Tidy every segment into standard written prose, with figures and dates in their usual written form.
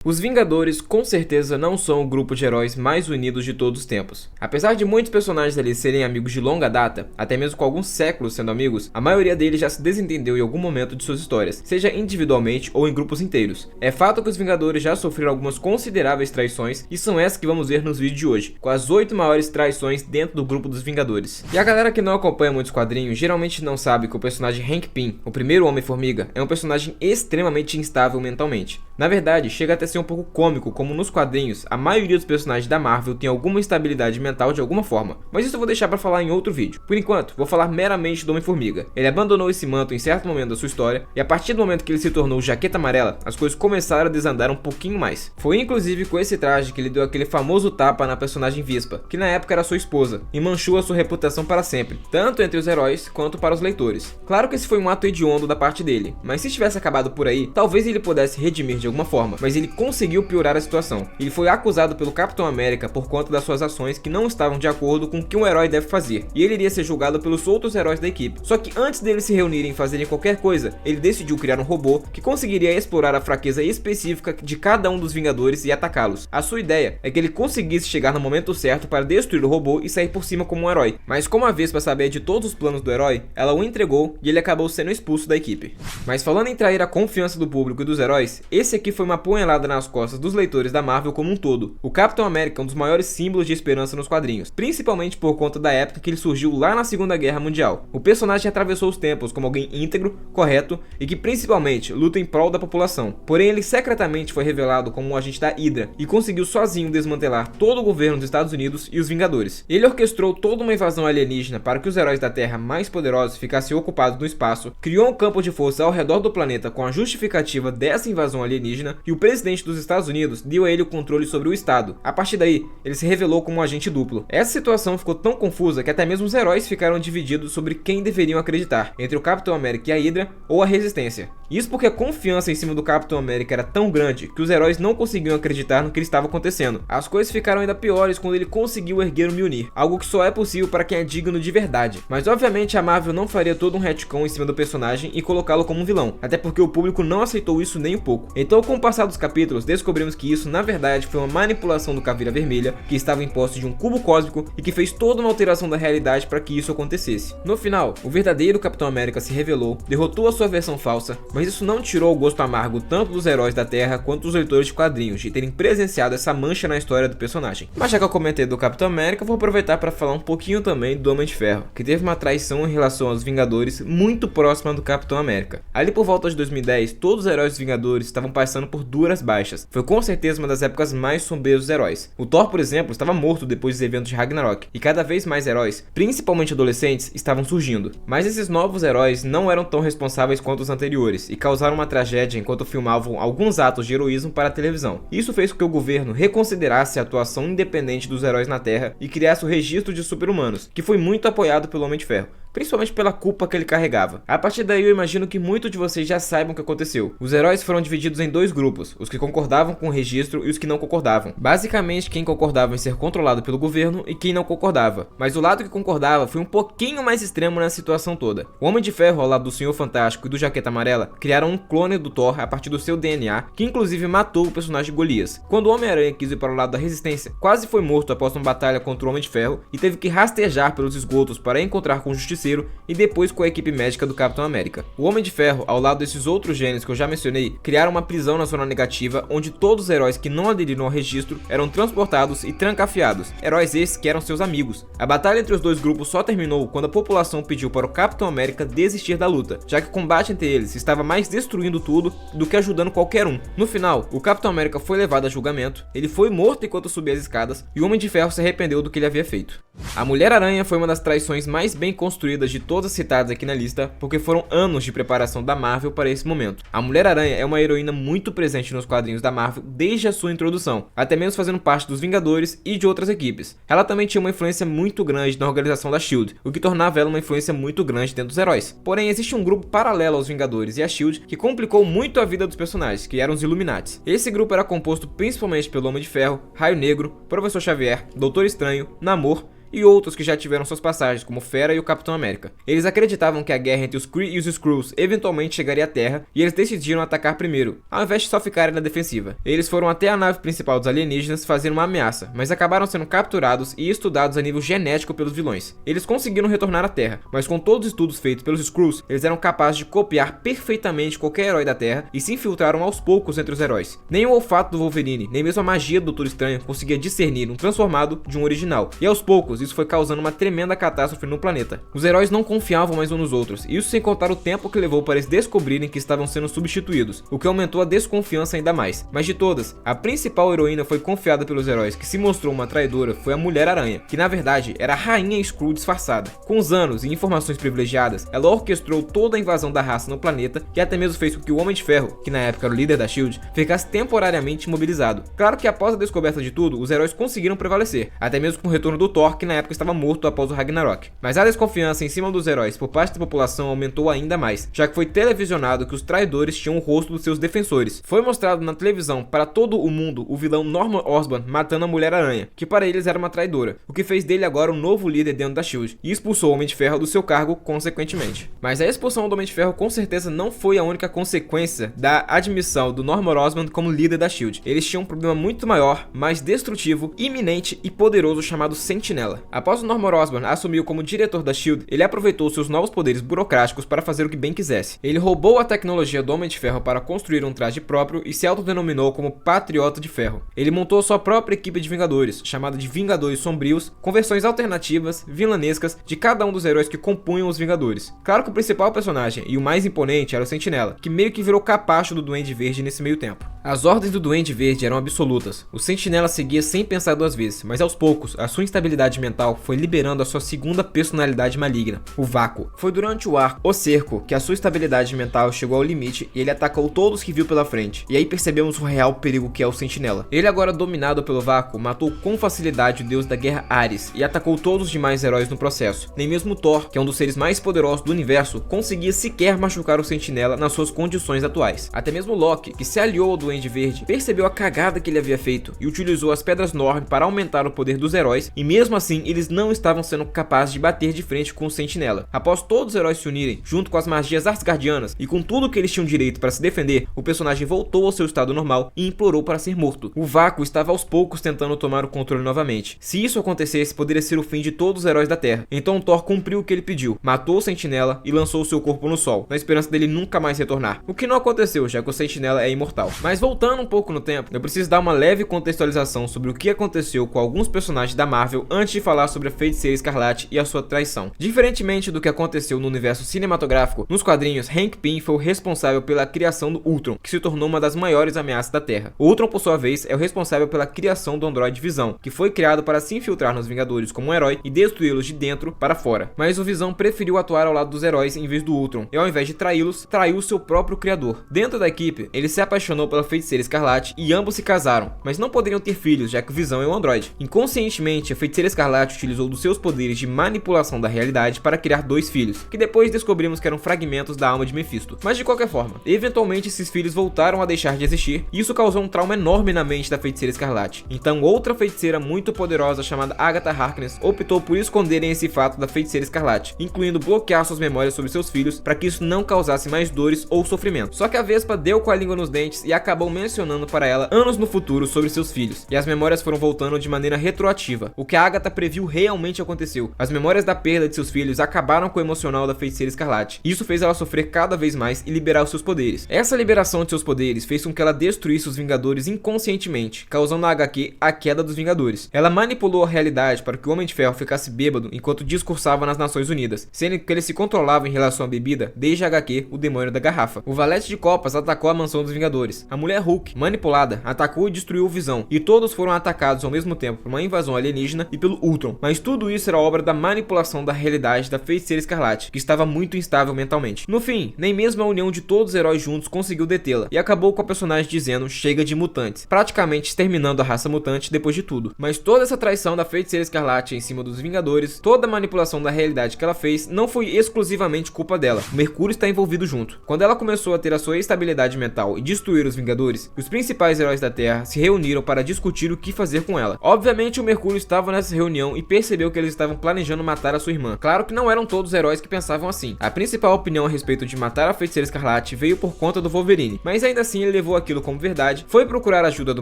Os Vingadores com certeza não são o grupo de heróis mais unidos de todos os tempos. Apesar de muitos personagens ali serem amigos de longa data, até mesmo com alguns séculos sendo amigos, a maioria deles já se desentendeu em algum momento de suas histórias, seja individualmente ou em grupos inteiros. É fato que os Vingadores já sofreram algumas consideráveis traições e são essas que vamos ver nos vídeos de hoje, com as 8 maiores traições dentro do grupo dos Vingadores. E a galera que não acompanha muitos quadrinhos geralmente não sabe que o personagem Hank Pym, o primeiro Homem-Formiga, é um personagem extremamente instável mentalmente. Na verdade, chega até ser um pouco cômico, como nos quadrinhos, a maioria dos personagens da Marvel tem alguma instabilidade mental de alguma forma, mas isso eu vou deixar pra falar em outro vídeo. Por enquanto, vou falar meramente do Homem-Formiga. Ele abandonou esse manto em certo momento da sua história, e a partir do momento que ele se tornou o Jaqueta Amarela, as coisas começaram a desandar um pouquinho mais. Foi inclusive com esse traje que ele deu aquele famoso tapa na personagem Vispa, que na época era sua esposa, e manchou a sua reputação para sempre, tanto entre os heróis quanto para os leitores. Claro que esse foi um ato hediondo da parte dele, mas se tivesse acabado por aí, talvez ele pudesse redimir de alguma forma, mas ele conseguiu piorar a situação. Ele foi acusado pelo Capitão América por conta das suas ações que não estavam de acordo com o que um herói deve fazer, e ele iria ser julgado pelos outros heróis da equipe. Só que antes deles se reunirem e fazerem qualquer coisa, ele decidiu criar um robô que conseguiria explorar a fraqueza específica de cada um dos Vingadores e atacá-los. A sua ideia é que ele conseguisse chegar no momento certo para destruir o robô e sair por cima como um herói. Mas como a Vespa sabia de todos os planos do herói, ela o entregou e ele acabou sendo expulso da equipe. Mas falando em trair a confiança do público e dos heróis, esse aqui foi uma punhalada nas costas dos leitores da Marvel como um todo. O Capitão América é um dos maiores símbolos de esperança nos quadrinhos, principalmente por conta da época que ele surgiu lá na Segunda Guerra Mundial. O personagem atravessou os tempos como alguém íntegro, correto e que principalmente luta em prol da população. Porém, ele secretamente foi revelado como um agente da Hydra e conseguiu sozinho desmantelar todo o governo dos Estados Unidos e os Vingadores. Ele orquestrou toda uma invasão alienígena para que os heróis da Terra mais poderosos ficassem ocupados no espaço, criou um campo de força ao redor do planeta com a justificativa dessa invasão alienígena e o presidente dos Estados Unidos deu a ele o controle sobre o Estado. A partir daí, ele se revelou como um agente duplo. Essa situação ficou tão confusa que até mesmo os heróis ficaram divididos sobre quem deveriam acreditar, entre o Capitão América e a Hydra ou a Resistência. Isso porque a confiança em cima do Capitão América era tão grande que os heróis não conseguiam acreditar no que estava acontecendo. As coisas ficaram ainda piores quando ele conseguiu erguer o Mjolnir, algo que só é possível para quem é digno de verdade. Mas obviamente a Marvel não faria todo um retcon em cima do personagem e colocá-lo como um vilão, até porque o público não aceitou isso nem um pouco. Então, com o passar dos capítulos, descobrimos que isso na verdade foi uma manipulação do Caveira Vermelha, que estava em posse de um cubo cósmico e que fez toda uma alteração da realidade para que isso acontecesse. No final, o verdadeiro Capitão América se revelou, derrotou a sua versão falsa, mas isso não tirou o gosto amargo tanto dos heróis da Terra quanto dos leitores de quadrinhos de terem presenciado essa mancha na história do personagem. Mas já que eu comentei do Capitão América, vou aproveitar para falar um pouquinho também do Homem de Ferro, que teve uma traição em relação aos Vingadores muito próxima do Capitão América. Ali por volta de 2010, todos os heróis dos Vingadores estavam passando por duras baixas. Foi com certeza uma das épocas mais sombrias dos heróis. O Thor, por exemplo, estava morto depois dos eventos de Ragnarok, e cada vez mais heróis, principalmente adolescentes, estavam surgindo. Mas esses novos heróis não eram tão responsáveis quanto os anteriores, e causaram uma tragédia enquanto filmavam alguns atos de heroísmo para a televisão. Isso fez com que o governo reconsiderasse a atuação independente dos heróis na Terra e criasse o registro de super-humanos, que foi muito apoiado pelo Homem de Ferro, principalmente pela culpa que ele carregava. A partir daí eu imagino que muitos de vocês já saibam o que aconteceu. Os heróis foram divididos em dois grupos, os que concordavam com o registro e os que não concordavam. Basicamente, quem concordava em ser controlado pelo governo e quem não concordava. Mas o lado que concordava foi um pouquinho mais extremo nessa situação toda. O Homem de Ferro, ao lado do Senhor Fantástico e do Jaqueta Amarela, criaram um clone do Thor a partir do seu DNA, que inclusive matou o personagem Golias. Quando o Homem-Aranha quis ir para o lado da Resistência, quase foi morto após uma batalha contra o Homem de Ferro e teve que rastejar pelos esgotos para encontrar com o Justiceiro e depois com a equipe médica do Capitão América. O Homem de Ferro, ao lado desses outros gênios que eu já mencionei, criaram uma prisão na zona negativa, onde todos os heróis que não aderiram ao registro eram transportados e trancafiados, heróis esses que eram seus amigos. A batalha entre os dois grupos só terminou quando a população pediu para o Capitão América desistir da luta, já que o combate entre eles estava mais destruindo tudo do que ajudando qualquer um. No final, o Capitão América foi levado a julgamento, ele foi morto enquanto subia as escadas e o Homem de Ferro se arrependeu do que ele havia feito. A Mulher-Aranha foi uma das traições mais bem construídas de todas citadas aqui na lista, porque foram anos de preparação da Marvel para esse momento. A Mulher-Aranha é uma heroína muito presente nos quadrinhos da Marvel desde a sua introdução, até mesmo fazendo parte dos Vingadores e de outras equipes. Ela também tinha uma influência muito grande na organização da SHIELD, o que tornava ela uma influência muito grande dentro dos heróis. Porém, existe um grupo paralelo aos Vingadores e à SHIELD que complicou muito a vida dos personagens, que eram os Illuminati. Esse grupo era composto principalmente pelo Homem de Ferro, Raio Negro, Professor Xavier, Doutor Estranho, Namor e outros que já tiveram suas passagens, como Fera e o Capitão América. Eles acreditavam que a guerra entre os Kree e os Skrulls eventualmente chegaria à Terra, e eles decidiram atacar primeiro, ao invés de só ficarem na defensiva. Eles foram até a nave principal dos alienígenas fazer uma ameaça, mas acabaram sendo capturados e estudados a nível genético pelos vilões. Eles conseguiram retornar à Terra, mas com todos os estudos feitos pelos Skrulls, eles eram capazes de copiar perfeitamente qualquer herói da Terra e se infiltraram aos poucos entre os heróis. Nem o olfato do Wolverine, nem mesmo a magia do Doutor Estranho conseguia discernir um transformado de um original, e aos poucos isso foi causando uma tremenda catástrofe no planeta. Os heróis não confiavam mais uns nos outros, e isso sem contar o tempo que levou para eles descobrirem que estavam sendo substituídos, o que aumentou a desconfiança ainda mais. Mas de todas, a principal heroína foi confiada pelos heróis que se mostrou uma traidora foi a Mulher-Aranha, que na verdade era a Rainha Skrull disfarçada. Com os anos e informações privilegiadas, ela orquestrou toda a invasão da raça no planeta e até mesmo fez com que o Homem de Ferro, que na época era o líder da SHIELD, ficasse temporariamente imobilizado. Claro que após a descoberta de tudo, os heróis conseguiram prevalecer, até mesmo com o retorno do Thor, que na época estava morto após o Ragnarok. Mas a desconfiança em cima dos heróis por parte da população aumentou ainda mais, já que foi televisionado que os traidores tinham o rosto dos seus defensores. Foi mostrado na televisão para todo o mundo o vilão Norman Osborn matando a Mulher-Aranha, que para eles era uma traidora, o que fez dele agora um novo líder dentro da SHIELD, e expulsou o Homem de Ferro do seu cargo consequentemente. Mas a expulsão do Homem de Ferro com certeza não foi a única consequência da admissão do Norman Osborn como líder da SHIELD. Eles tinham um problema muito maior, mais destrutivo, iminente e poderoso chamado Sentinela. Após o Norman Osborn assumir como diretor da SHIELD, ele aproveitou seus novos poderes burocráticos para fazer o que bem quisesse. Ele roubou a tecnologia do Homem de Ferro para construir um traje próprio e se autodenominou como Patriota de Ferro. Ele montou sua própria equipe de Vingadores, chamada de Vingadores Sombrios, com versões alternativas, vilanescas, de cada um dos heróis que compunham os Vingadores. Claro que o principal personagem e o mais imponente era o Sentinela, que meio que virou capacho do Duende Verde nesse meio tempo. As ordens do Duende Verde eram absolutas. O Sentinela seguia sem pensar duas vezes, mas aos poucos, a sua instabilidade mental foi liberando a sua segunda personalidade maligna, o Vácuo. Foi durante o arco O Cerco que a sua estabilidade mental chegou ao limite e ele atacou todos que viu pela frente. E aí percebemos o real perigo que é o Sentinela. Ele agora dominado pelo Vácuo, matou com facilidade o deus da guerra Ares e atacou todos os demais heróis no processo. Nem mesmo Thor, que é um dos seres mais poderosos do universo, conseguia sequer machucar o Sentinela nas suas condições atuais. Até mesmo Loki, que se aliou ao Duende Verde, percebeu a cagada que ele havia feito e utilizou as Pedras Norn para aumentar o poder dos heróis, e mesmo assim eles não estavam sendo capazes de bater de frente com o Sentinela. Após todos os heróis se unirem, junto com as magias asgardianas e com tudo que eles tinham direito para se defender, o personagem voltou ao seu estado normal e implorou para ser morto. O Vácuo estava aos poucos tentando tomar o controle novamente. Se isso acontecesse, poderia ser o fim de todos os heróis da Terra. Então Thor cumpriu o que ele pediu, matou o Sentinela e lançou seu corpo no sol, na esperança dele nunca mais retornar. O que não aconteceu, já que o Sentinela é imortal. Mas voltando um pouco no tempo, eu preciso dar uma leve contextualização sobre o que aconteceu com alguns personagens da Marvel antes de falar sobre a Feiticeira Escarlate e a sua traição. Diferentemente do que aconteceu no universo cinematográfico, nos quadrinhos, Hank Pym foi o responsável pela criação do Ultron, que se tornou uma das maiores ameaças da Terra. O Ultron, por sua vez, é o responsável pela criação do androide Visão, que foi criado para se infiltrar nos Vingadores como um herói e destruí-los de dentro para fora. Mas o Visão preferiu atuar ao lado dos heróis em vez do Ultron, e ao invés de traí-los, traiu seu próprio criador. Dentro da equipe, ele se apaixonou pela Feiticeira Escarlate e ambos se casaram, mas não poderiam ter filhos, já que o Visão é um androide. Inconscientemente, a Feiticeira Escarlate utilizou dos seus poderes de manipulação da realidade para criar dois filhos, que depois descobrimos que eram fragmentos da alma de Mephisto. Mas de qualquer forma, eventualmente esses filhos voltaram a deixar de existir, e isso causou um trauma enorme na mente da Feiticeira Escarlate. Então outra feiticeira muito poderosa chamada Agatha Harkness optou por esconderem esse fato da Feiticeira Escarlate, incluindo bloquear suas memórias sobre seus filhos para que isso não causasse mais dores ou sofrimento. Só que a Vespa deu com a língua nos dentes e acabou mencionando para ela anos no futuro sobre seus filhos, e as memórias foram voltando de maneira retroativa. O que a Agatha previu realmente aconteceu. As memórias da perda de seus filhos acabaram com o emocional da Feiticeira Escarlate. Isso fez ela sofrer cada vez mais e liberar os seus poderes. Essa liberação de seus poderes fez com que ela destruísse os Vingadores inconscientemente, causando na HQ a queda dos Vingadores. Ela manipulou a realidade para que o Homem de Ferro ficasse bêbado enquanto discursava nas Nações Unidas, sendo que ele se controlava em relação à bebida desde a HQ O Demônio da Garrafa. O Valete de Copas atacou a mansão dos Vingadores. A Mulher Hulk, manipulada, atacou e destruiu o Visão, e todos foram atacados ao mesmo tempo por uma invasão alienígena e pelo Ultron. Mas tudo isso era obra da manipulação da realidade da Feiticeira Escarlate, que estava muito instável mentalmente. No fim, nem mesmo a união de todos os heróis juntos conseguiu detê-la, e acabou com a personagem dizendo chega de mutantes, praticamente exterminando a raça mutante depois de tudo. Mas toda essa traição da Feiticeira Escarlate em cima dos Vingadores, toda a manipulação da realidade que ela fez, não foi exclusivamente culpa dela. O Mercúrio está envolvido junto. Quando ela começou a ter a sua estabilidade mental e destruir os Vingadores, os principais heróis da Terra se reuniram para discutir o que fazer com ela. Obviamente o Mercúrio estava nessa reunião reunião e percebeu que eles estavam planejando matar a sua irmã. Claro que não eram todos os heróis que pensavam assim. A principal opinião a respeito de matar a Feiticeira Escarlate veio por conta do Wolverine, mas ainda assim ele levou aquilo como verdade, foi procurar a ajuda do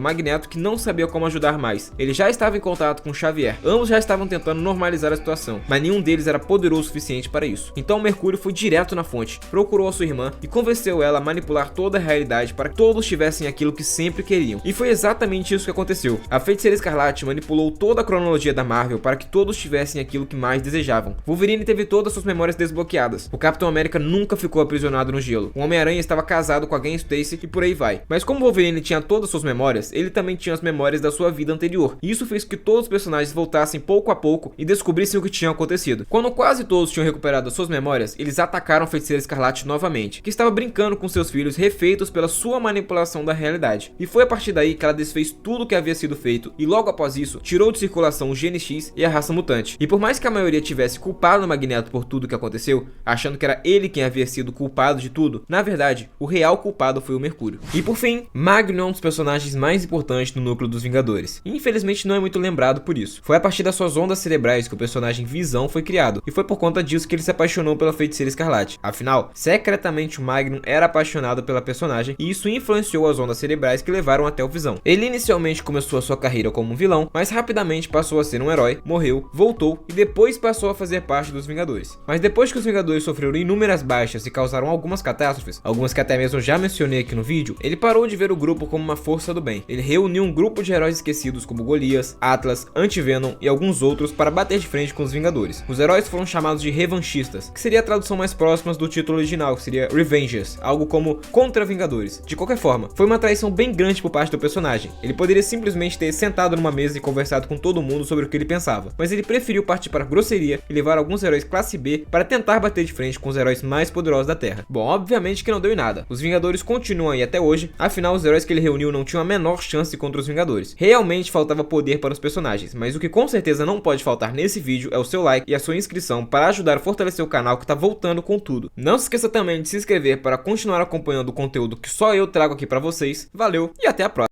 Magneto, que não sabia como ajudar mais. Ele já estava em contato com Xavier, ambos já estavam tentando normalizar a situação, mas nenhum deles era poderoso o suficiente para isso. Então Mercúrio foi direto na fonte, procurou a sua irmã e convenceu ela a manipular toda a realidade para que todos tivessem aquilo que sempre queriam. E foi exatamente isso que aconteceu. A Feiticeira Escarlate manipulou toda a cronologia da Marvel para que todos tivessem aquilo que mais desejavam. Wolverine teve todas suas memórias desbloqueadas. O Capitão América nunca ficou aprisionado no gelo. O Homem-Aranha estava casado com a Gwen Stacy e por aí vai. Mas como Wolverine tinha todas suas memórias, ele também tinha as memórias da sua vida anterior. E isso fez com que todos os personagens voltassem pouco a pouco e descobrissem o que tinha acontecido. Quando quase todos tinham recuperado as suas memórias, eles atacaram a Feiticeira Escarlate novamente, que estava brincando com seus filhos refeitos pela sua manipulação da realidade. E foi a partir daí que ela desfez tudo o que havia sido feito e logo após isso, tirou de circulação o GNX e a raça mutante. E por mais que a maioria tivesse culpado o Magneto por tudo que aconteceu, achando que era ele quem havia sido culpado de tudo, na verdade, o real culpado foi o Mercúrio. E por fim, Magneto é um dos personagens mais importantes no núcleo dos Vingadores. E infelizmente não é muito lembrado por isso. Foi a partir das suas ondas cerebrais que o personagem Visão foi criado, e foi por conta disso que ele se apaixonou pela Feiticeira Escarlate. Afinal, secretamente o Magnum era apaixonado pela personagem, e isso influenciou as ondas cerebrais que levaram até o Visão. Ele inicialmente começou a sua carreira como um vilão, mas rapidamente passou a ser um herói, morreu, voltou e depois passou a fazer parte dos Vingadores. Mas depois que os Vingadores sofreram inúmeras baixas e causaram algumas catástrofes, algumas que até mesmo já mencionei aqui no vídeo, ele parou de ver o grupo como uma força do bem. Ele reuniu um grupo de heróis esquecidos como Golias, Atlas, Anti-Venom e alguns outros para bater de frente com os Vingadores. Os heróis foram chamados de revanchistas, que seria a tradução mais próxima do título original, que seria Revengers, algo como contra Vingadores. De qualquer forma, foi uma traição bem grande por parte do personagem. Ele poderia simplesmente ter sentado numa mesa e conversado com todo mundo sobre o que ele pensava, mas ele preferiu partir para a grosseria e levar alguns heróis classe B para tentar bater de frente com os heróis mais poderosos da Terra. Bom, obviamente que não deu em nada. Os Vingadores continuam aí até hoje, afinal os heróis que ele reuniu não tinham a menor chance contra os Vingadores. Realmente faltava poder para os personagens, mas o que com certeza não pode faltar nesse vídeo é o seu like e a sua inscrição para ajudar a fortalecer o canal que tá voltando com tudo. Não se esqueça também de se inscrever para continuar acompanhando o conteúdo que só eu trago aqui para vocês. Valeu e até a próxima!